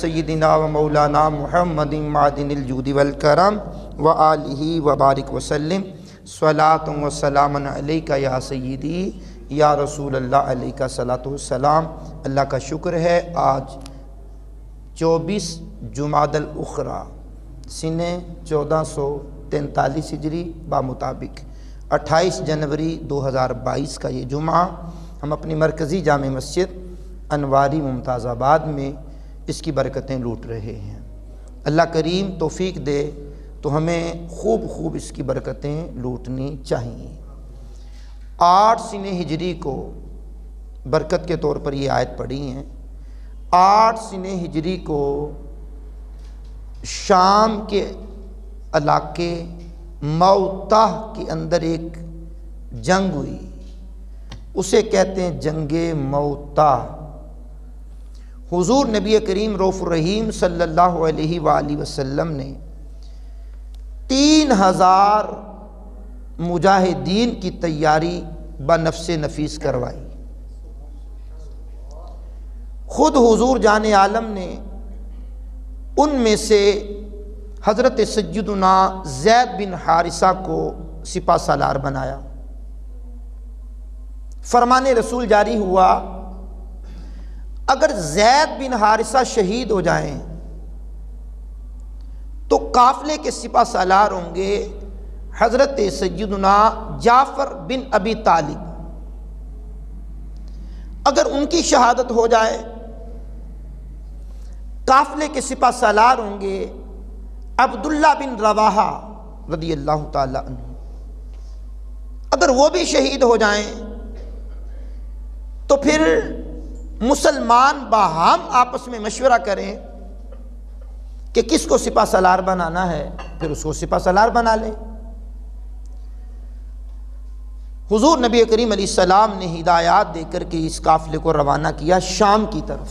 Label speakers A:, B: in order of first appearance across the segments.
A: सय्यिदिना व मौलाना मुहम्मदिन मादिनिल जूदि वल करम व आलिहि व बारिक वसल्लिम स्वलातु व सलामन अलैका या सय्यिदी या रसूल अल्लाह अलैका सलातु व सलाम। अल्लाह का शुक्र है, आज 24 जुमादल उखरा सिने 1443 हिजरी बामुताबिक 28 जनवरी 2022 का ये जुमा हम अपनी मरकज़ी जामे मस्जिद अनवारी मुमताज़ाबाद में इसकी बरकतें लूट रहे हैं। अल्लाह करीम तौफ़ीक दे तो हमें खूब इसकी बरकतें लूटनी चाहिए। 8 सिने हिजरी को बरकत के तौर पर ये आयत पढ़ी हैं। 8 सिने हिजरी को शाम के इलाके मौताह के अंदर एक जंग हुई, उसे कहते हैं जंगे मौताह। हुजूर नबी करीम रऊफ़ुर रहीम सल्लल्लाहु अलैहि वसल्लम ने 3000 मुजाहिदीन की तैयारी बनफ्से नफीस करवाई। खुद हुजूर जाने आलम ने उनमें से हज़रत सय्यदुना ज़ैद बिन हारिसा को सिपा सालार बनाया। फरमाने रसूल जारी हुआ, अगर ज़ैद बिन हारिसा शहीद हो जाएं तो काफ़िले के सिपा सालार होंगे हज़रत सय्यदुना जाफ़र बिन अबी तालिब। अगर उनकी शहादत हो जाए, काफ़िले के सिपा सालार होंगे अब्दुल्ला बिन रवाहा रदियल्लाहु ताला अन्हु। अगर वो भी शहीद हो जाएं तो फिर मुसलमान बाहम आपस में मशवरा करें कि किसको सिपा सालार बनाना है, फिर उसको सिपा सालार बना लें। हुजूर नबी करीम अलैहिस्सलाम ने हिदायत देकर के इस काफ़िले को रवाना किया शाम की तरफ,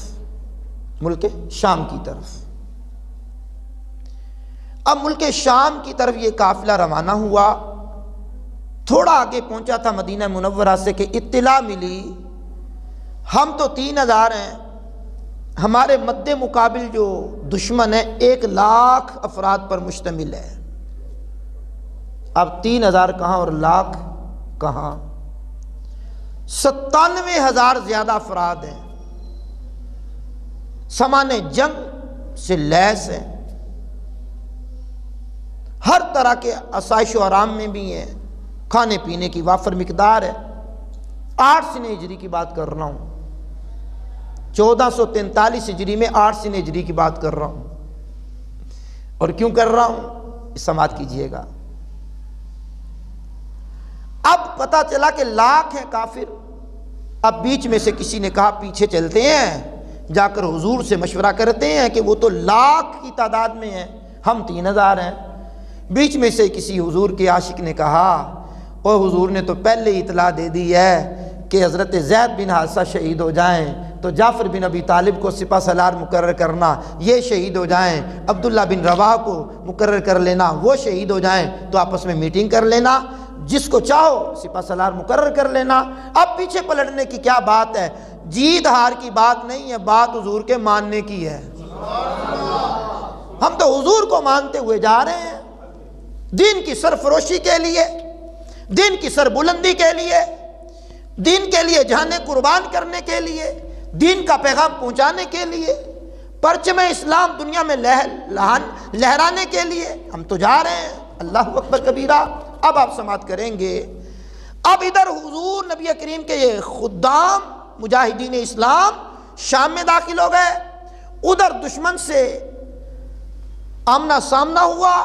A: मुल्क शाम की तरफ। अब मुल्क शाम की तरफ ये काफ़िला रवाना हुआ। थोड़ा आगे पहुंचा था मदीना मुनव्वरा से कि इत्तिला मिली, हम तो 3000 हैं, हमारे मद्दे मुकाबिल जो दुश्मन है 1 लाख अफराद पर मुश्तमिल है। अब 3000 कहाँ और लाख कहाँ, 97,000 ज़्यादा अफराद हैं, सामाने जंग से लैस है, हर तरह के आसाइश और आराम में भी हैं, खाने पीने की वाफर मिकदार है। 8 सिने हिजरी की बात कर रहा हूँ, 1443 हिजरी में 8 सिने हिजरी की बात कर रहा हूँ। और क्यों कर रहा हूँ समात कीजिएगा। अब पता चला कि लाख है काफिर। अब बीच में से किसी ने कहा पीछे चलते हैं, जाकर हुजूर से मशवरा करते हैं कि वो तो लाख की तादाद में है, हम 3000 हैं। बीच में से किसी हुजूर के आशिक ने कहा, और हुजूर ने तो पहले ही इतला दे दी है कि हज़रत ज़ैद बिन हारिसा शहीद हो जाएं तो जाफ़र बिन अबी तालिब को सिपा सालार मुकर्रर करना, ये शहीद हो जाएं, अब्दुल्ला बिन रवाह को मुकर्रर कर लेना, वो शहीद हो जाएं तो आपस में मीटिंग कर लेना, जिसको चाहो सिपा सालार मुकर्रर कर लेना। अब पीछे पलटने की क्या बात है, जीत हार की बात नहीं है, बात हुजूर के मानने की है। हम तो हुजूर को मानते हुए जा रहे हैं, दीन की सरफरोशी के लिए, दीन की सरबुलंदी के लिए, दीन के लिए जाने कुर्बान करने के लिए, दीन का पैगाम पहुंचाने के लिए, परचम इस्लाम दुनिया में लहराने के लिए हम तो जा रहे हैं। अल्लाहु अकबर कबीरा। अब आप समात करेंगे, अब इधर हुजूर नबी करीम के ये खुद्दाम मुजाहिदीन इस्लाम शाम में दाखिल हो गए, उधर दुश्मन से आमना सामना हुआ,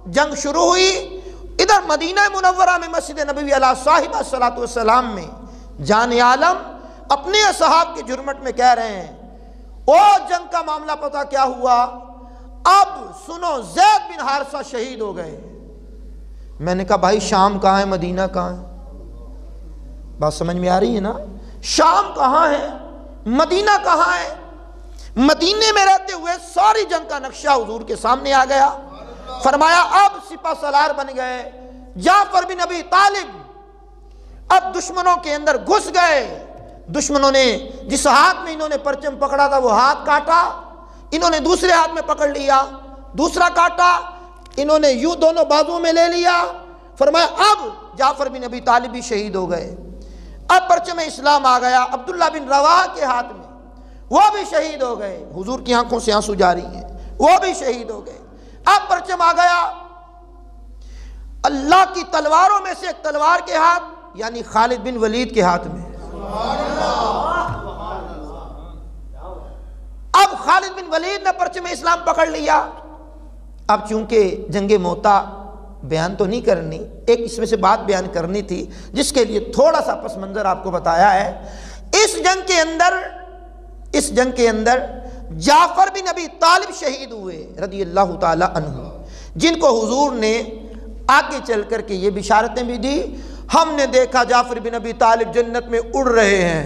A: जंग शुरू हुई। इधर मदीना मुनव्वरा में मस्जिद नबवी अला साहिबा सलातो वस्सलाम में जाने आलम अपने असहाब के जुर्मट में कह रहे हैं, ओ जंग का मामला पता क्या हुआ, अब सुनो ज़ैद बिन हारिसा शहीद हो गए। मैंने कहा भाई शाम कहाँ है, मदीना कहाँ है? बात समझ में आ रही है ना? शाम कहाँ है, मदीना कहाँ है? मदीने में रहते हुए सारी जंग का नक्शा हुजूर के सामने आ गया। फरमाया अब सिपा सलार बन गए जाफर बिन अबी तालिब, अब दुश्मनों के अंदर घुस गए। दुश्मनों ने जिस हाथ में इन्होंने परचम पकड़ा था वो हाथ काटा, इन्होंने दूसरे हाथ में पकड़ लिया, दूसरा काटा, इन्होंने यूं दोनों बाजुओं में ले लिया। फरमाया अब जाफर बिन अबी तालिब भी शहीद हो गए। अब परचम इस्लाम आ गया अब्दुल्ला बिन रवाह के हाथ में, वो भी शहीद हो गए। हुजूर की आंखों से आंसू जारी हैं, वो भी शहीद हो गए। अब परचम आ गया अल्लाह की तलवारों में से एक तलवार के हाथ, यानी खालिद बिन वलीद के हाथ में। अब खालिद बिन वलीद ने परचम इस्लाम पकड़ लिया। अब चूंकि जंगे मोता बयान तो नहीं करनी, एक इसमें से बात बयान करनी थी, जिसके लिए थोड़ा सा पस मंजर आपको बताया है। इस जंग के अंदर जाफर बिन अबी तालिब शहीद हुए रदी अल्लाह ताला अन्हु, जिनको हुजूर ने आगे चल करके ये बिशारतें भी दी। हमने देखा जाफर बिन अबी तालिब जन्नत में उड़ रहे हैं,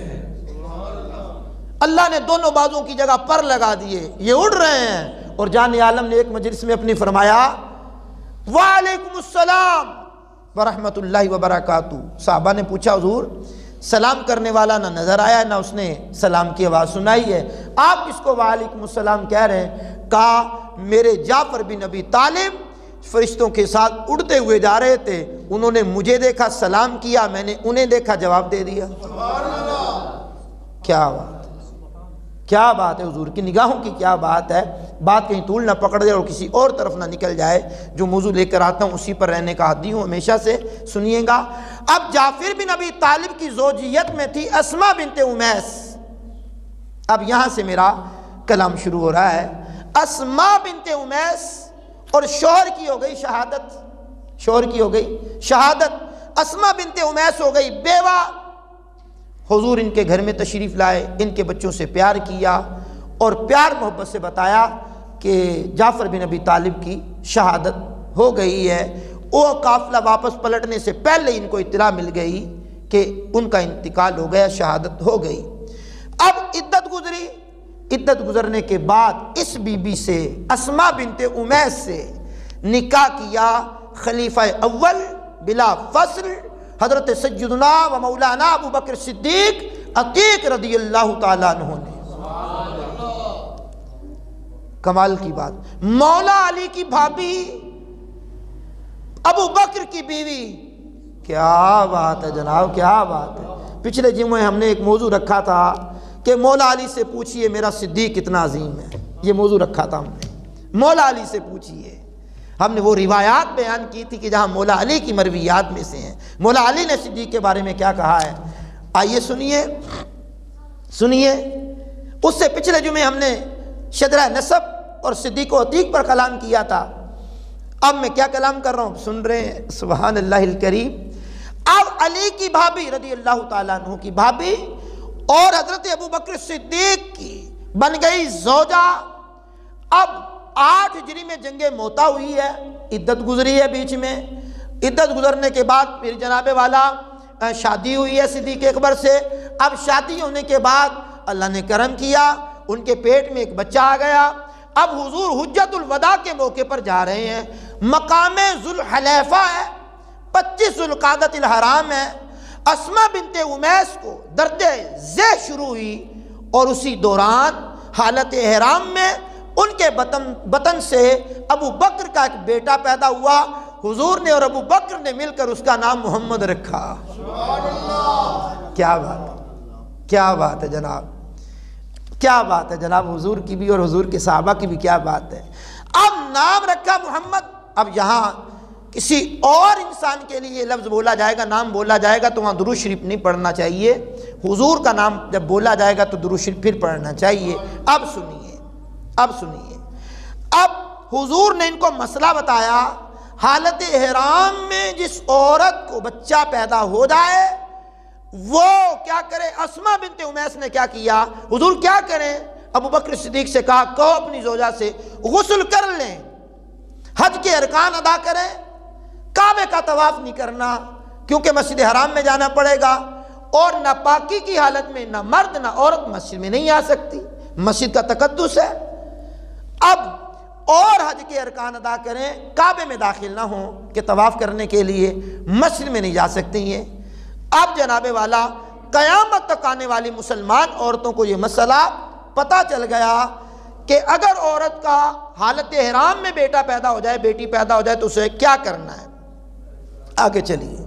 A: अल्लाह ने दोनों बाजों की जगह पर लगा दिए, ये उड़ रहे हैं। और जान आलम ने एक मजलिस में अपनी फरमाया वालेकुमुस्सलाम व रहमतुल्लाहि व बरकातुहू। साहबा ने पूछा हुजूर सलाम करने वाला ना नजर आया, ना उसने सलाम की आवाज़ सुनाई है, आप किसको वालेकुमुस्सलाम कह रहे हैं? कहा मेरे जाफर बिन अबी तालिब फरिश्तों के साथ उड़ते हुए जा रहे थे, उन्होंने मुझे देखा सलाम किया, मैंने उन्हें देखा जवाब दे दिया। क्या बात, क्या बात है, हुजूर की निगाहों की क्या बात है। बात कहीं तूल ना पकड़ दे और किसी और तरफ ना निकल जाए। जो मौजू लेकर आता हूँ उसी पर रहने का आदी हूँ हमेशा से, सुनिएगा। अब जाफिर बिन अबी तालिब की ज़ौजियत में थी अस्मा बिनते उमैस। अब यहाँ से मेरा कलाम शुरू हो रहा है। अस्मा बिनते उमैस और शौहर की हो गई शहादत, शौहर की हो गई शहादत। अस्मा बिनते उमैस हो गई बेवा। हुजूर इनके घर में तशरीफ़ लाए, इनके बच्चों से प्यार किया और प्यार मोहब्बत से बताया कि जाफ़र बिन अबी तालिब की शहादत हो गई है। वो काफ़िला वापस पलटने से पहले इनको इत्तला मिल गई कि उनका इंतकाल हो गया, शहादत हो गई। अब इद्दत गुजरी, इद्दत गुजरने के बाद इस बीबी से अस्मा बिनते उमैस से निकाह किया खलीफा अव्वल बिला फस्ल हजरत सय्यदना व मौलाना अबू बकर सिद्दीक अतीक रदियल्लाहु ताला अन्हु ने। कमाल की बात, मौला अली की भाभी अबू बकर की बीवी। क्या बात है जनाब, क्या बात है। पिछले जुम्मे हमने एक मौजू रखा था कि मौला अली से पूछिए मेरा सिद्दीक कितना अजीम है। ये मौजू रखा था हमने, मौला अली से पूछिए। हमने वो रिवायात बयान की थी कि जहाँ मौला अली की मरवियात में से हैं। मौला अली ने सिद्दीक के बारे में क्या कहा है, आइए सुनिए सुनिए। उससे पिछले जुमे हमने शदरा नसब और सिद्दीक अतीक पर कलाम किया था। अब मैं क्या कलाम कर रहा हूँ सुन रहे हैं, सुभान अल्लाहिल करीम। अब अली की भाभी रदी अल्लाह ताला अन्हु की भाभी और हजरत अबू बकर सिद्दीक की बन गई जोजा। अब 8 हिजरी में जंगे मोता हुई है, इद्दत गुजरी है बीच में। इद्दत गुजरने के बाद फिर जनाबे वाला शादी हुई है सिद्दीक अकबर से। अब शादी होने के बाद अल्लाह ने करम किया, उनके पेट में एक बच्चा आ गया। अब हुजूर हुज्जतुल वदा के मौके पर जा रहे हैं, मकामे जुल हलैफा है, 25 जुल्क़ादतिल हराम है। अस्मा बिनते उमैस को दर्द ज़े शुरू हुई और उसी दौरान हालत एहराम में उनके बतन से अबू बकर का एक बेटा पैदा हुआ। हुजूर ने और अबू बकर ने मिलकर उसका नाम मोहम्मद रखा। क्या बात है, क्या बात है जनाब, क्या बात है जनाब। हुजूर की भी और हुजूर के सहाबा की भी क्या बात है। अब नाम रखा मोहम्मद। अब यहाँ किसी और इंसान के लिए लफ्ज़ बोला जाएगा, नाम बोला जाएगा तो वहाँ दुरूद शरीफ नहीं पढ़ना चाहिए। हुजूर का नाम जब बोला जाएगा तो दुरूद शरीफ फिर पढ़ना चाहिए। अब सुनिए, अब सुनिए। अब हुजूर ने इनको मसला बताया, हालत एहराम में जिस औरत को बच्चा पैदा हो जाए वो क्या करे। अस्मा बिनते उमैस ने क्या किया, हुजूर क्या करें। अबू बकर सिद्दीक से कहा कहो अपनी जोजा से गुस्ल कर लें, हज के अरकान अदा करें, काबे का तवाफ नहीं करना क्योंकि मस्जिद हराम में जाना पड़ेगा, और नापाकी की हालत में ना मर्द ना औरत मस्जिद में नहीं आ सकती, मस्जिद का तकद्दुस है। अब और हज के अरकान अदा करें, काबे में दाखिल ना हो कि तवाफ करने के लिए मस्जिद में नहीं जा सकती हैं। अब जनाबे वाला क़यामत तक आने वाली मुसलमान औरतों को ये मसला पता चल गया कि अगर औरत का हालत एहराम में बेटा पैदा हो जाए, बेटी पैदा हो जाए, तो उसे क्या करना है। आगे चलिए।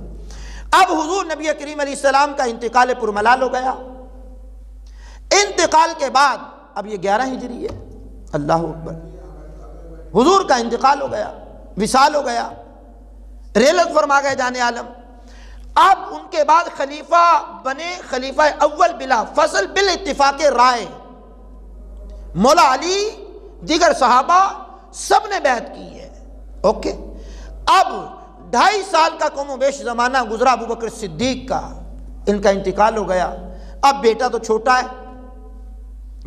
A: अब हुजूर नबी करीम अलैहिस्सलाम का इंतकाल पुरमलाल हो गया। इंतकाल के बाद अब ये 11 हिजरी है, अल्लाह अकबर, हुजूर का इंतकाल हो गया, विसाल हो गया, रेलत फरमा गए जाने आलम। अब उनके बाद खलीफा बने खलीफा अव्वल बिला फसल बिल इत्तिफाक राय, मौला अली, दीगर सहाबा सब ने बैत की है। ओके, अब 2.5 साल का कम बेश ज़माना गुजरा अबू बकर सिद्दीक का, इनका इंतकाल हो गया। अब बेटा तो छोटा है,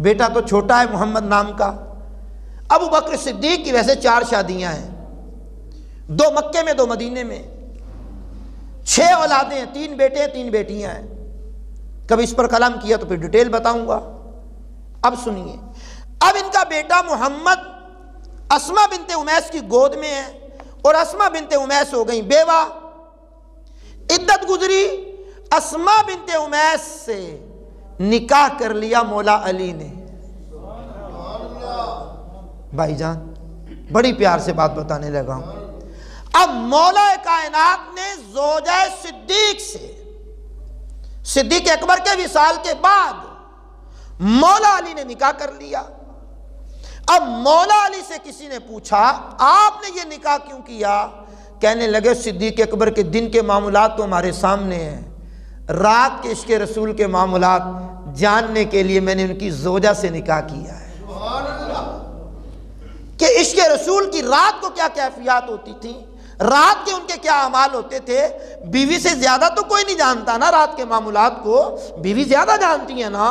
A: बेटा तो छोटा है मोहम्मद नाम का। अबू बकर सिद्दीक की वैसे 4 शादियां हैं, 2 मक्के में 2 मदीने में, 6 औलादें हैं, 3 बेटे हैं 3 बेटियां हैं। कभी इस पर कलाम किया तो फिर डिटेल बताऊंगा। अब सुनिए, अब इनका बेटा मोहम्मद अस्मा बिनते उमैस की गोद में है और अस्मा बिनते उमैस हो गई बेवा। इद्दत गुजरी, अस्मा बिनते उमैस से निकाह कर लिया मौला अली ने। भाईजान बड़ी प्यार से बात बताने लगा हूं। अब मौला कायनात ने ज़ौजा सिद्दीक से, सिद्दीक अकबर के विसाल के बाद मौला अली ने निकाह कर लिया। अब मौला अली से किसी ने पूछा आपने ये निकाह क्यों किया? कहने लगे सिद्दीक अकबर के दिन के मामूलात तो हमारे सामने हैं, रात के इश्क़ रसूल के मामूलात जानने के लिए मैंने उनकी ज़ौजा से निकाह किया है कि इश्क़ रसूल की रात को क्या कैफियत होती थी, रात के उनके क्या अमाल होते थे। बीवी से ज्यादा तो कोई नहीं जानता ना रात के मामूलात को, बीवी ज्यादा जानती है ना।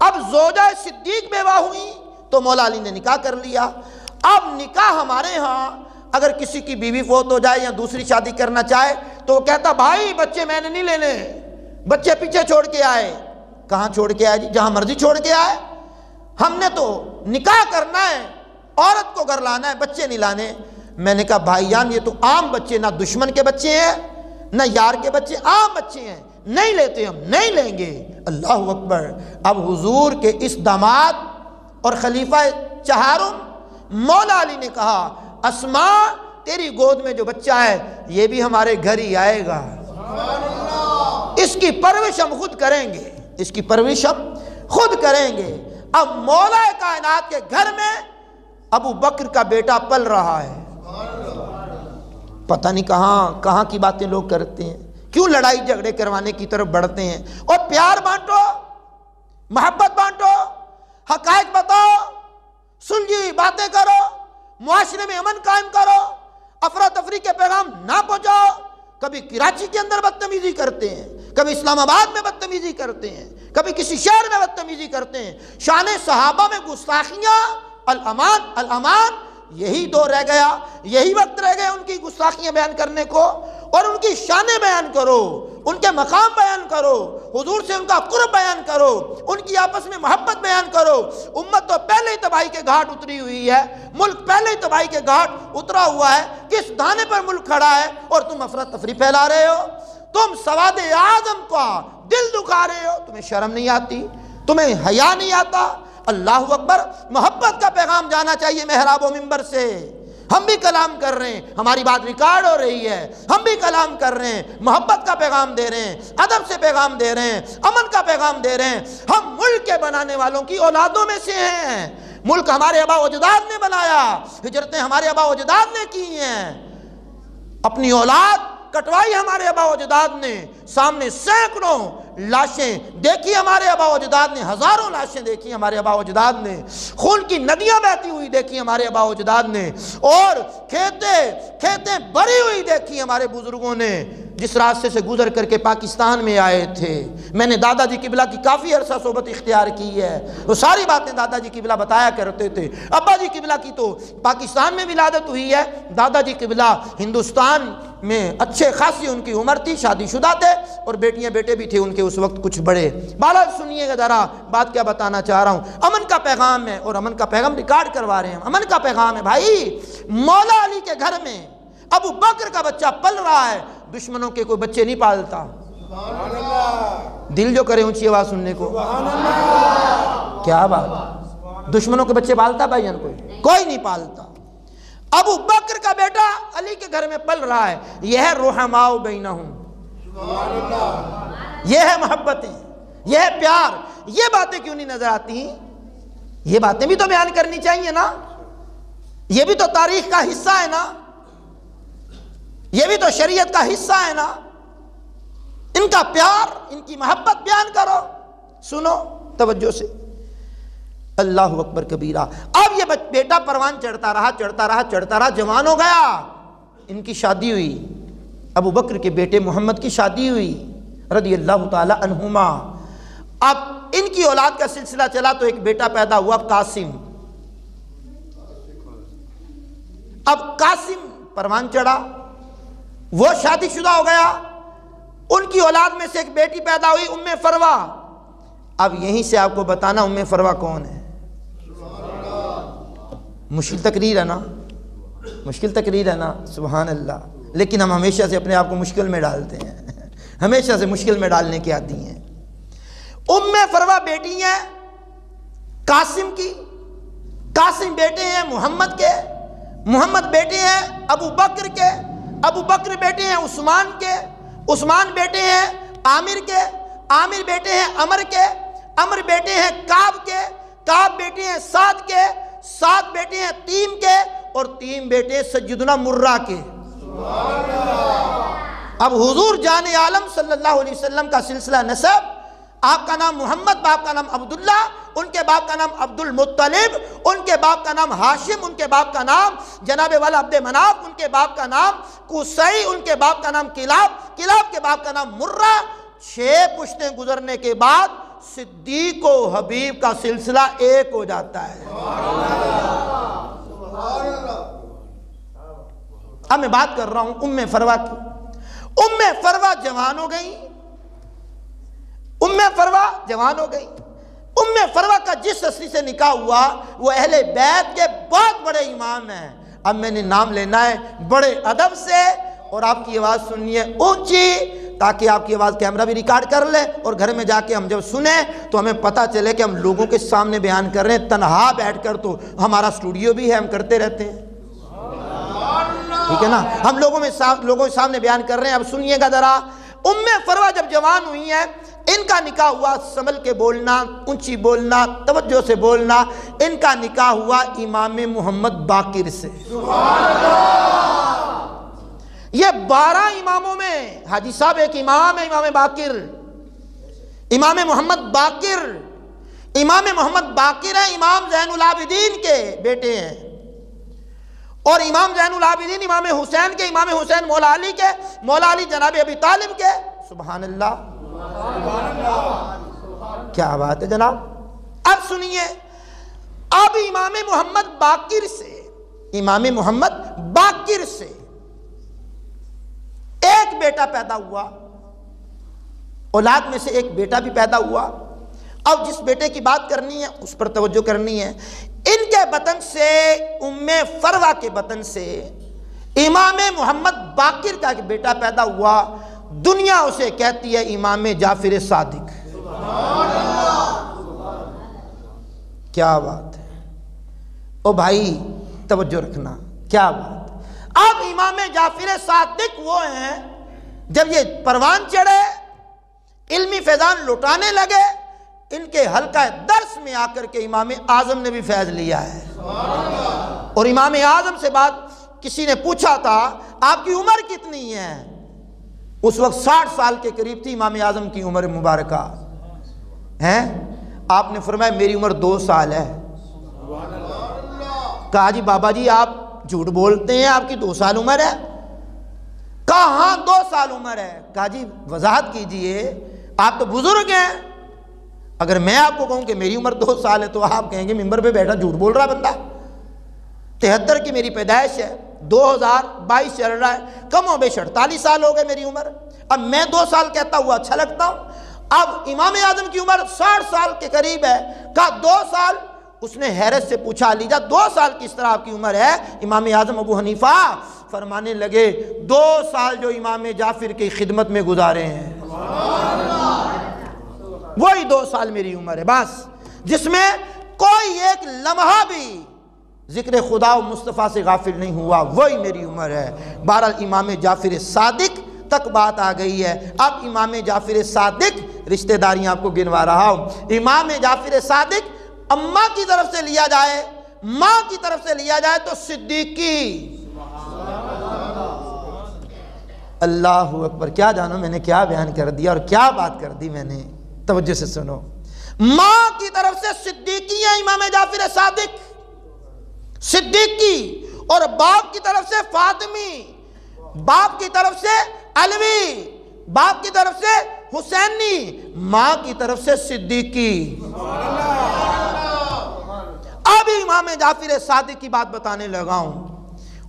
A: अब ज़ौजा सिद्दीक बेवा हुई तो मौला अली ने निकाह कर लिया। अब निकाह हमारे यहाँ अगर किसी की बीवी फौत हो जाए या दूसरी शादी करना चाहे तो वो कहता भाई बच्चे मैंने नहीं लेने, बच्चे पीछे छोड़ के आए। कहाँ छोड़ के आए जी? जहाँ मर्जी छोड़ के आए, हमने तो निकाह करना है, औरत को घर लाना है, बच्चे नहीं लाने। मैंने कहा भाईजान ये तो आम बच्चे, ना दुश्मन के बच्चे हैं ना यार के बच्चे, आम बच्चे हैं, नहीं लेते, हम नहीं लेंगे। अल्लाह अकबर। अब हुजूर के इस दामाद और खलीफा चहारुम मौला अली ने कहा अस्मा तेरी गोद में जो बच्चा है ये भी हमारे घर ही आएगा, इसकी परवरिश हम खुद करेंगे, इसकी परवरिश हम खुद करेंगे। अब मौला कायनात के घर में अबू बकर का बेटा पल रहा है। पता नहीं कहां कहां की बातें लोग करते हैं, क्यों लड़ाई झगड़े करवाने की तरफ बढ़ते हैं। और प्यार बांटो, मोहब्बत बांटो, हकायक बताओ, सुलझी बातें करो, मुआशरे में अमन कायम करो, अफरा तफरी के पैगाम ना पहुंचाओ। कभी कराची के अंदर बदतमीजी करते हैं, कभी इस्लामाबाद में बदतमीजी करते हैं, कभी किसी शहर में बदतमीजी करते हैं। शान सहाबा में गुस्ताखियां, अल अमान अल अमान, यही दो रह गया, यही वक्त रह गया उनकी गुस्ताखियां बयान करने को। और उनकी शानें बयान करो, उनके मकाम बयान करो, हुजूर से उनका कुर्ब बयान करो, उनकी आपस में मोहब्बत बयान करो। उम्मत तो पहले ही तबाही के घाट उतरी हुई है, मुल्क पहले ही तबाही के घाट उतरा हुआ है। किस दाने पर मुल्क खड़ा है और तुम अफरा तफरी फैला रहे हो, तुम सवाद आजम का दिल दुखा रहे हो। तुम्हें शर्म नहीं आती, तुम्हें हया नहीं आता? अल्लाह अकबर। मोहब्बत का पैगाम जाना चाहिए मेहराब व मिंबर से। हम भी कलाम कर रहे हैं, हमारी बात रिकॉर्ड हो रही है, हम भी कलाम कर रहे हैं, मोहब्बत का पैगाम दे रहे हैं, अदब से पैगाम दे रहे हैं, अमन का पैगाम दे रहे हैं। हम मुल्क के बनाने वालों की औलादों में से हैं। मुल्क हमारे आबा अजदाद ने बनाया, हिजरतें हमारे आबा अजदाद ने की हैं, अपनी औलाद कटवाई हमारे आबा अजदाद ने, सामने सैकड़ों लाशें देखी हमारे आबा अजदाद ने, हजारों लाशें देखी हमारे आबा अजदाद ने, खून की नदियां बहती हुई देखी हमारे आबा अजदाद ने, और खेतें भरी हुई देखी हमारे बुजुर्गों ने जिस रास्ते से गुजर करके पाकिस्तान में आए थे। मैंने दादाजी किबला की काफ़ी अरसा सोबत इख्तियार की है, वो सारी बातें दादाजी किबला बताया करते थे। अब्बा जी किबला की तो पाकिस्तान में विलादत हुई है, दादाजी किबला हिंदुस्तान में अच्छे खासी उनकी उम्र थी, शादीशुदा थे और बेटियां बेटे भी थे उनके उस वक्त कुछ बड़े। बाला सुनिएगा ज़रा बात क्या बताना चाह रहा हूँ। अमन का पैगाम है और अमन का पैगाम रिकॉर्ड करवा रहे हैं। अमन का पैगाम है भाई, मौला अली के घर में अबू बकर का बच्चा पल रहा है, दुश्मनों के कोई बच्चे नहीं पालता। दिल जो करे ऊंची आवाज सुनने को, क्या बात, दुश्मनों के बच्चे पालता भाईजान? कोई नहीं पालता। अबू बकर का बेटा अली के घर में पल रहा है। यह है रुहमाउ बैनहुम, यह है मोहब्बतें, यह है प्यार। ये बातें क्यों नहीं नजर आती? ये बातें भी तो बयान करनी चाहिए ना, ये भी तो तारीख का हिस्सा है ना, ये भी तो शरीयत का हिस्सा है ना। इनका प्यार, इनकी मोहब्बत बयान करो। सुनो तवज्जो से, अल्लाहु अकबर कबीरा। अब ये बेटा परवान चढ़ता रहा, चढ़ता रहा, चढ़ता रहा, जवान हो गया। इनकी शादी हुई, अबू बकर के बेटे मोहम्मद की शादी हुई रज़ी अल्लाह ताला अन्हुमा। अब इनकी औलाद का सिलसिला चला तो एक बेटा पैदा हुआ कासिम। अब कासिम परवान चढ़ा, वो शादीशुदा हो गया। उनकी औलाद में से एक बेटी पैदा हुई उम्मे फरवा। अब यहीं से आपको बताना उम्मे फरवा कौन है। मुश्किल तकरीर है ना, मुश्किल तकरीर है ना, सुभान अल्लाह। लेकिन हम हमेशा से अपने आप को मुश्किल में डालते हैं, हमेशा से मुश्किल में डालने के आदी हैं। उम्मे फरवा बेटी हैं कासिम की, कासिम बेटे हैं मोहम्मद के, मोहम्मद बेटे हैं अबू बकर के, अबू बकर बेटे हैं उस्मान के, उस्मान बेटे हैं आमिर के, आमिर बेटे हैं अमर के, अमर बेटे हैं काब के, काब बेटे हैं साद के, सात बेटे हैं तीम के, और तीन बेटे सज्जिदुना मुर्रा के। अब हुजूर जाने आलम सल्लल्लाहु अलैहि वसल्लम का सिलसिला नसब, आपका नाम मोहम्मद, बाप का नाम अब्दुल्ला, उनके बाप का नाम अब्दुल मुत्तलिब, उनके बाप का नाम हाशिम, उनके बाप का नाम जनाबे वाला अब्दे मनाफ, उनके बाप का नाम कुसई, उनके बाप का नाम किलाब, किलाब के बाप का नाम मुर्रा। 6 पुश्तें गुजरने के बाद सिद्दीक व हबीब का सिलसिला एक हो जाता है। अब मैं बात कर रहा हूं उम्मे फरवा की। उम्मे फरवा जवान हो गई, उम्मे फरवा जवान हो गई। उम्मे फरवा का जिस हस्ती से निकाह हुआ वो अहले बैत के बहुत बड़े इमाम हैं। अब मैंने नाम लेना है बड़े अदब से, और आपकी आवाज़ सुनिए ऊंची, ताकि आपकी आवाज़ कैमरा भी रिकॉर्ड कर ले, और घर में जाके हम जब सुने तो हमें पता चले कि हम लोगों के सामने बयान कर रहे हैं। तन्हा बैठकर तो हमारा स्टूडियो भी है, हम करते रहते हैं, ठीक है ना। हम लोगों के सामने बयान कर रहे हैं। अब सुनिएगा ज़रा। उम्मे फरवा जब जवान हुई हैं, इनका निकाह हुआ, संभल के बोलना, ऊंची बोलना, तवज्जो से बोलना। इनका निकाह हुआ इमाम मोहम्मद बाकिर से। ये 12 इमामों में हाजी साहब एक इमाम है, इमाम बाकिर, इमाम मोहम्मद बाकिर। इमाम मोहम्मद बाकिर है, इमाम ज़ैनुल आबिदीन के बेटे हैं, और इमाम ज़ैनुल आबिदीन इमाम हुसैन के, इमाम हुसैन मौला अली के, मौला अली जनाब अबी तालिब के। सुभान अल्लाह, क्या बात है जनाब। अब सुनिए, अब इमाम मोहम्मद बाकिर से, इमाम मोहम्मद बाकिर से एक बेटा पैदा हुआ, औलाद में से एक बेटा भी पैदा हुआ। अब जिस बेटे की बात करनी है उस पर तवज्जो करनी है। इनके बतन से, उम्मे फरवा के बतन से इमाम मोहम्मद बाकिर का एक बेटा पैदा हुआ। दुनिया उसे कहती है इमाम जाफिर सादिक। क्या बात है ओ भाई, तवज्जो रखना, क्या बात। अब इमाम जाफिर सादिक वो हैं, जब ये परवान चढ़े, इल्मी फैजान लुटाने लगे, इनके हल्का दर्स में आकर के इमाम आजम ने भी फैज लिया है। और इमाम आजम से बात किसी ने पूछा था, आपकी उम्र कितनी है? उस वक्त 60 साल के करीब थी इमाम आजम की उम्र मुबारका है। आपने फरमाया मेरी उम्र 2 साल है। कहा जी बाबा जी आप झूठ बोलते हैं, आपकी 2 साल उम्र है। कहा हाँ 2 साल उम्र है। कहा जी वजाहत कीजिए, आप तो बुजुर्ग हैं। अगर मैं आपको कहूं कि मेरी उम्र 2 साल है तो आप कहेंगे मिंबर पे बैठा झूठ बोल रहा बंदा। 73 की मेरी पैदाइश है, 2022 चल रहा है, कम हो बेश 48 साल हो गए मेरी उम्र। अब मैं 2 साल कहता हुआ अच्छा लगता हूं। अब इमाम आजम की उम्र 60 साल के करीब है। कहा 2 साल। उसने हैरत से पूछा अलीजा 2 साल किस तरह आपकी उम्र है? इमाम आजम अबू हनीफा फरमाने लगे 2 साल जो इमाम जाफिर की खिदमत में गुजारे हैं वही 2 साल मेरी उम्र है बस, जिसमें कोई एक लम्हा भी जिक्र खुदा व मुस्तफ़ा से गाफिल नहीं हुआ, वही मेरी उम्र है। बहरहाल इमाम जाफिर सादिक तक बात आ गई है। अब इमाम जाफिर सादिक रिश्तेदारियां आपको गिनवा रहा हूं। इमाम जाफिर सादिक अम्मा की तरफ से लिया जाए, माँ की तरफ से लिया जाए तो सिद्दीकी। अल्लाह अकबर। क्या जानो मैंने क्या बयान कर दिया और क्या बात कर दी मैंने, तवज्जो से सुनो। माँ की तरफ से सिद्दीकी है इमाम जाफिर सादिक, सिद्दीकी, और बाप की तरफ से फातिमी, बाप की तरफ से अलवी, बाप की तरफ से हुसैनी, माँ की तरफ से सिद्दीकी। अब इमाम जाफिर सादिक की बात बताने लगा हूं।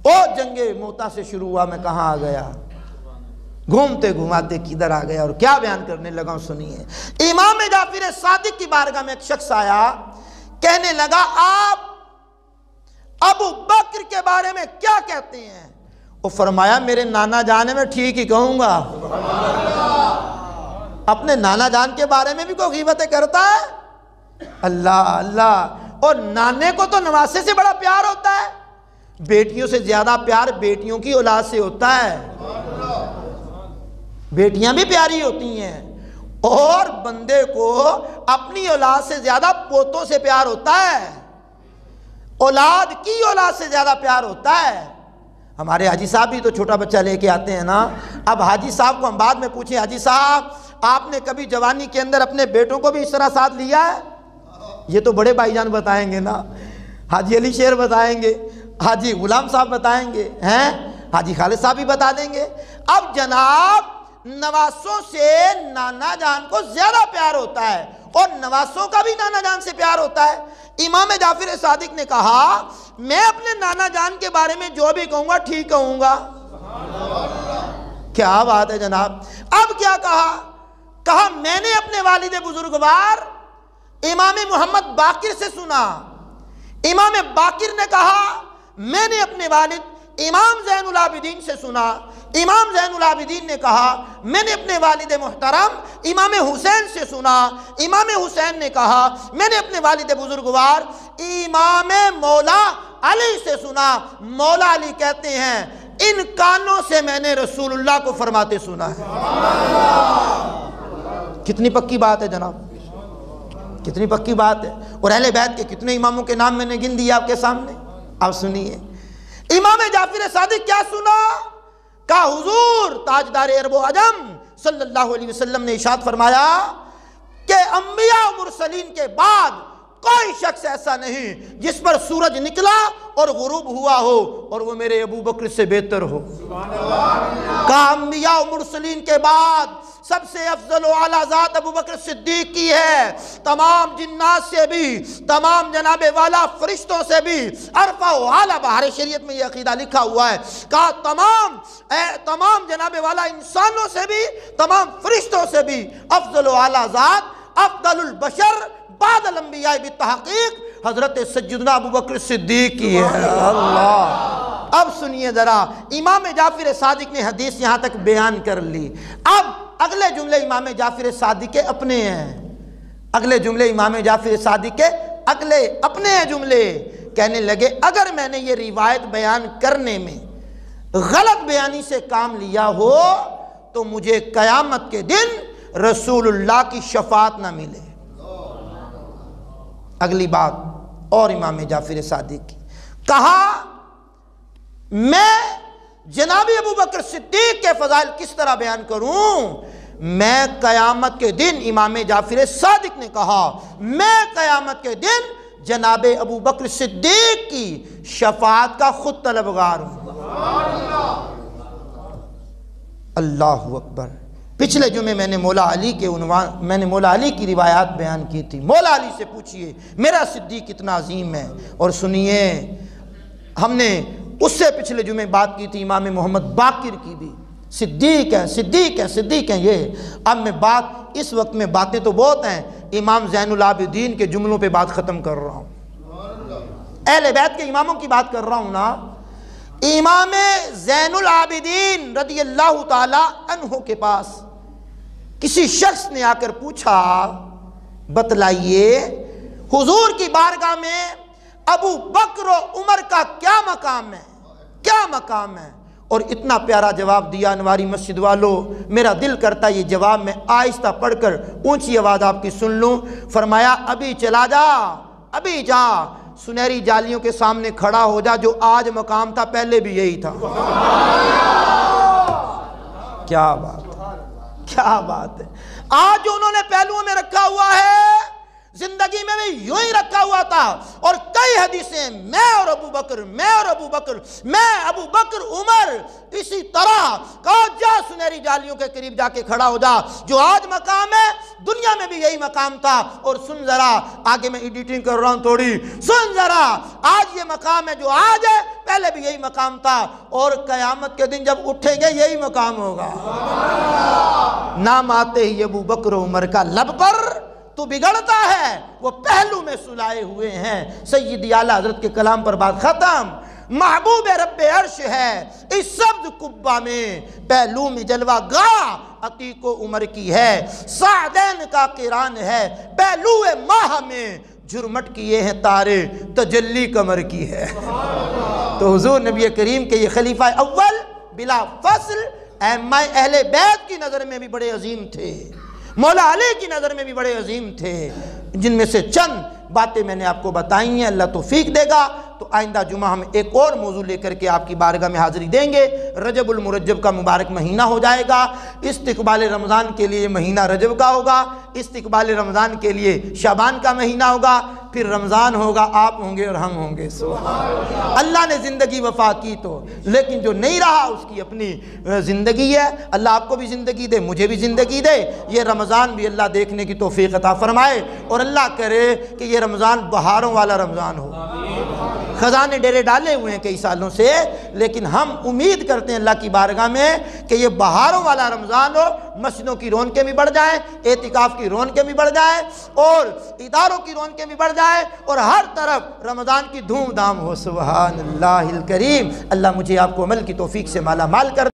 A: ओ जंगे मोता से शुरू हुआ, मैं कहां आ गया, घूमते घुमाते किधर आ गया और क्या बयान करने लगा हूं, सुनिए। इमाम जाफिर सादिक की बारगाह में एक शख्स आया, कहने लगा आप अबू बकर के बारे में क्या कहते हैं? वो फरमाया मेरे नाना जान है, मैं ठीक ही कहूंगा। अपने नाना जान के बारे में भी कोई गीबतें करता है? अल्लाह अल्लाह। और नाने को तो नवासे से बड़ा प्यार होता है, बेटियों से ज्यादा प्यार बेटियों की औलाद से होता है। बेटियां भी प्यारी होती हैं, और बंदे को अपनी औलाद से ज्यादा पोतों से प्यार होता है, औलाद की औलाद से ज्यादा प्यार होता है। हमारे हाजी साहब भी तो छोटा बच्चा लेके आते हैं ना। अब हाजी साहब को हम बाद में पूछें, हाजी साहब आपने कभी जवानी के अंदर अपने बेटों को भी इस तरह साथ लिया है? ये तो बड़े भाईजान बताएंगे ना, हाजी अली शेर बताएंगे, हाजी गुलाम साहब बताएंगे, हैं हाजी खालिद साहब भी बता देंगे। अब जनाब नवासों से नाना जान को ज्यादा प्यार होता है, और नवासों का भी नाना जान से प्यार होता है। इमाम जाफिर सादिक ने कहा मैं अपने नाना जान के बारे में जो भी कहूंगा ठीक कहूंगा। क्या बात है जनाब। अब क्या कहा? कहा मैंने अपने वालिद बुजुर्गवार इमाम मोहम्मद बाकिर से सुना। इमाम बाकिर ने कहा मैंने अपने वालिद इमाम ज़ैनुल आबिदीन से सुना। इमाम ज़ैनुल आबिदीन ने कहा मैंने अपने वालिद मुहतरम इमाम हुसैन से सुना। इमाम हुसैन ने कहा मैंने अपने वालिद बुजुर्गवार इमाम मौला अली से सुना। मौला अली कहते हैं इन कानों से मैंने रसूलुल्लाह को फरमाते सुना है। कितनी पक्की बात है जनाब, कितनी पक्की बात है। और अहले बैत के कितने इमामों के नाम मैंने गिन दिए आपके सामने। आप सुनिए इमाम जाफिर सादिक क्या सुना? का हुजूर ताजदार अरब व अजम सल्लल्लाहु अलैहि वसल्लम ने इरशाद फरमाया कि अंबिया और मुरसलीन के बाद कोई शख्स ऐसा नहीं जिस पर सूरज निकला और गुरूब हुआ हो और वो मेरे अबू बकर से बेहतर हो। का अंबिया और मुरसलीन के बाद सबसे अफजल व आला ज़ात अबू बकर सिद्दीक की है। तमाम जिन्नात से भी, तमाम जनाबे वाला फरिश्तों से भी अरफा व आला, बहार शरीयत में यह अकीदा लिखा हुआ है। कहा तमाम जनाबे वाला इंसानों से भी, तमाम फरिश्तों से भी अफजल व आला ज़ात अफदलुल बशर बादल अंबिया बित्तहक़ीक़ हजरत सय्यदना अबू बकर सिद्दीक की है। अल्लाह। अब सुनिए जरा, इमाम जाफिर सादिक ने हदीस यहां तक बयान कर ली। अब अगले जुमले इमाम जाफिर सादिक के अपने हैं। अगले जुमले इमाम जाफिर सादिक के अगले अपने जुमले। कहने लगे अगर मैंने ये रिवायत बयान करने में गलत बयानी से काम लिया हो तो मुझे कयामत के दिन रसूलुल्लाह की शफात ना मिले। अगली बात और इमाम जाफिर सादिक की, कहा मैं जनाबी अबू बकर सिद्दीक के फजाइल किस तरह बयान करूं? मैं कयामत के दिन, इमाम जाफिर सादिक ने कहा मैं कयामत के दिन जनाबे अबू बकर सिद्दीक की शफात का खुद तलबगार हूं। अल्लाह अकबर। पिछले जुमे मैंने मौला अली की रिवायात बयान की थी। मौला अली से पूछिए मेरा सिद्दीक कितना अजीम है। और सुनिए हमने उससे पिछले जुमे बात की थी इमाम मोहम्मद बाकिर की भी। सिद्दीक है, सिद्दीक है, सिद्दीक है ये। अब मैं बात, इस वक्त में बातें तो बहुत हैं, इमाम ज़ैनुल आबिदीन के जुमलों पे बात ख़त्म कर रहा हूँ। अहले बैत के इमामों की बात कर रहा हूँ ना। इमाम ज़ैनुल आबिदीन रदियल्लाहु ताला अन्हु के पास किसी शख्स ने आकर पूछा बतलाइए हुजूर की बारगाह में अबू बकर और उमर का क्या मकाम है, क्या मकाम है। और इतना प्यारा जवाब दिया अनवारी मस्जिद वालों, मेरा दिल करता ये जवाब मैं आहिस्ता पढ़कर ऊंची आवाज़ आपकी सुन लूँ। फरमाया अभी चला जा, अभी जा, सुनहरी जालियों के सामने खड़ा हो जा, जो आज मकाम था पहले भी यही था। क्या बात, क्या बात है। आज जो उन्होंने पहलुओं में रखा हुआ है, जिंदगी में भी यूं ही रखा हुआ था। और कई हदीसें, मैं और अबू बकर, मैं और अबू बकर, मैं अबू बकर उमर, इसी तरह कहा जा सुनहरी जालियों के करीब जाके खड़ा हो जा, जो आज मकाम है दुनिया में भी यही मकाम था। और सुन जरा, आगे मैं एडिटिंग कर रहा हूं थोड़ी, सुन जरा, आज ये मकाम है जो आज है, पहले भी यही मकाम था। और कयामत के दिन जब उठेंगे यही मकाम होगा। नाम आते ही अबू बकर उमर का लब पर तो बिगड़ता है, वो पहलू में सुलाए हुए हैं। सैयदी आला हजरत के कलाम पर बात खत्म। महबूब रब्बे अर्श है इस सब्ज कुब्बा में, पहलू में जलवा गा अतीको उमर की है। सादैन का किरान है, पहलू माह में झुरमट किए हैं तारे, तजल्ली कमर की है। तो हुजूर नबी करीम के ये खलीफा अव्वल बिला फसल अहले बैत की नज़र में भी बड़े अजीम थे, मौला अली की नज़र में भी बड़े अजीम थे। जिनमें से चंद बातें मैंने आपको बताई हैं। अल्लाह तौफीक देगा तो आइंदा जुमा हम एक और मौजू लेकर के आपकी बारगाह में हाज़िरी देंगे। रजबुल मुरज्जब का मुबारक महीना हो जाएगा। इस्तिक़बाल रमज़ान के लिए महीना रजब का होगा, इस्तिक़बाल रमज़ान के लिए शाबान का महीना होगा, फिर रमज़ान होगा, आप होंगे और हम होंगे। अल्लाह ने ज़िंदगी वफ़ा की तो, लेकिन जो नहीं रहा उसकी अपनी ज़िंदगी है। अल्लाह आपको भी ज़िंदगी दे, मुझे भी ज़िंदगी दे। ये रमज़ान भी अल्लाह देखने की तौफ़ीक़ अता फ़रमाए और अल्लाह करे कि ये रमज़ान बहारों वाला रमज़ान हो। ख़ज़ाने डेरे डाले हुए हैं कई सालों से, लेकिन हम उम्मीद करते हैं अल्लाह की बारगाह में कि ये बहारों वाला रमज़ान हो। मस्जिदों की रौनकें भी बढ़ जाएँ, एतिकाफ़ की रौनकें भी बढ़ जाएँ और इदारों की रौनकें भी बढ़ जाए और हर तरफ रमज़ान की धूमधाम हो। सुभान अल्लाहिल करीम। अल्लाह मुझे आपको अमल की तौफीक से माला माल कर